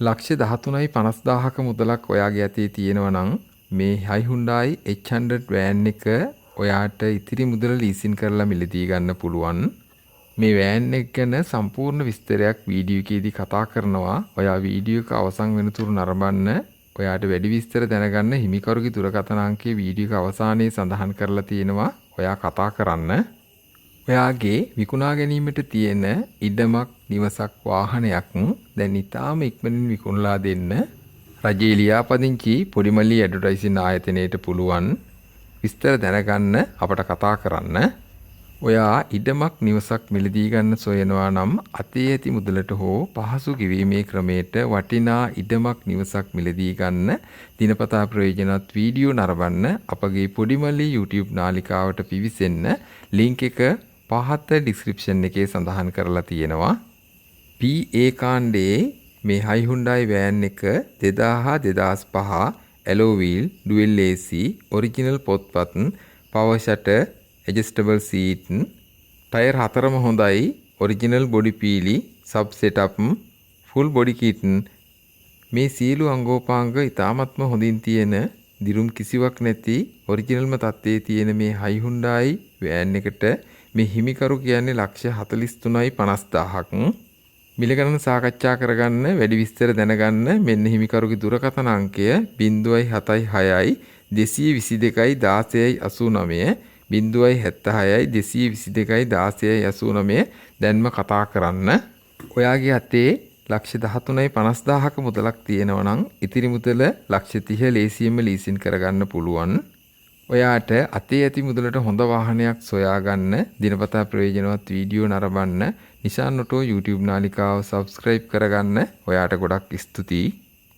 ලක්ෂ 13.50,000ක මුදලක් ඔයාගේ අතේ තියෙනවා නම් මේ Hyundai H100 වෑන් එක ඔයාට ඉතිරි මුදල ලීසින් කරලා මිලදී ගන්න පුළුවන්. මේ වෑන් එක ගැන සම්පූර්ණ විස්තරයක් වීඩියෝ එකේදී කතා කරනවා. ඔයා වීඩියෝ එක අවසන් වෙනතුරු නරඹන්න. ඔයාට වැඩි විස්තර දැනගන්න හිමිකරුගේ දුරකථන අංකය වීඩියෝ එක අවසානයේ සඳහන් කරලා තියෙනවා. ඔයා කතා කරන්න. ඔයාගේ විකුණා ගැනීමට තියෙන ඉඩමක් නිවසක් වාහනයක් දැන් ඉතාම ඉක්මනින් විකුණලා දෙන්න රජයේ ලියාපදිංචි පොඩිමල්ලි ඇඩ්වර්ටයිසින් ආයතනයට පුළුවන් විස්තර දැනගන්න අපට කතා කරන්න. ඔයා ඉඩමක් නිවසක් මිලදී ගන්න සොයනවා නම් අතේ ඇති මුදලට හෝ පහසු ගෙවීමේ ක්‍රමයට වටිනා ඉඩමක් නිවසක් මිලදී ගන්න දිනපතා ප්‍රයෝජනවත් වීඩියෝ නරඹන්න අපගේ පොඩිමල්ලි YouTube නාලිකාවට පිවිසෙන්න ලින්ක් එක පහත ඩිස්ක්‍රිප්ෂන් එකේ සඳහන් කරලා තියෙනවා. PA කාණ්ඩයේ මේ Hyundai වෑන් එක 2000-2005 alloy wheel dual AC original පොත්පත් power shutter adjustable seat tyre හතරම හොඳයි original body පීලි sub setup full body kit මේ සියලු අංගෝපාංග ඉතාමත්ම හොඳින් තියෙන දිරුම් කිසිවක් නැති ඔරිජිනල්ම තත්ත්වයේ තියෙන මේ Hyundai වෑන් එකට මේ හිමිකරු කියන්නේ ලක්ෂ 43.50,000ක්. මිල ගණන සාකච්ඡා කරගන්න වැඩි විස්තර දැනගන්න මෙන්න හිමිකරුගේ දුරකථන අංකය 076යි 222යි 1689 076යි 222යි 1689 දැන්ම කතා කරන්න. ඔයාගේ අතේ ලක්ෂ 13.50,000ක මුදලක් තියෙනවා නම් ඉතිරි මුදල ලක්ෂ 30 ලේසියෙන්ම ලීසින් කරගන්න පුළුවන්. ඔයාට අතේ ඇති මුදලට හොඳ වාහනයක් සොයාගන්න දිනපතා ප්‍රයෝජනවත් වීඩියෝ නරඹන්න නිශාන් ඔටෝ YouTube නාලිකාව subscribe කරගන්න. ඔයාට ගොඩක් ස්තුතියි.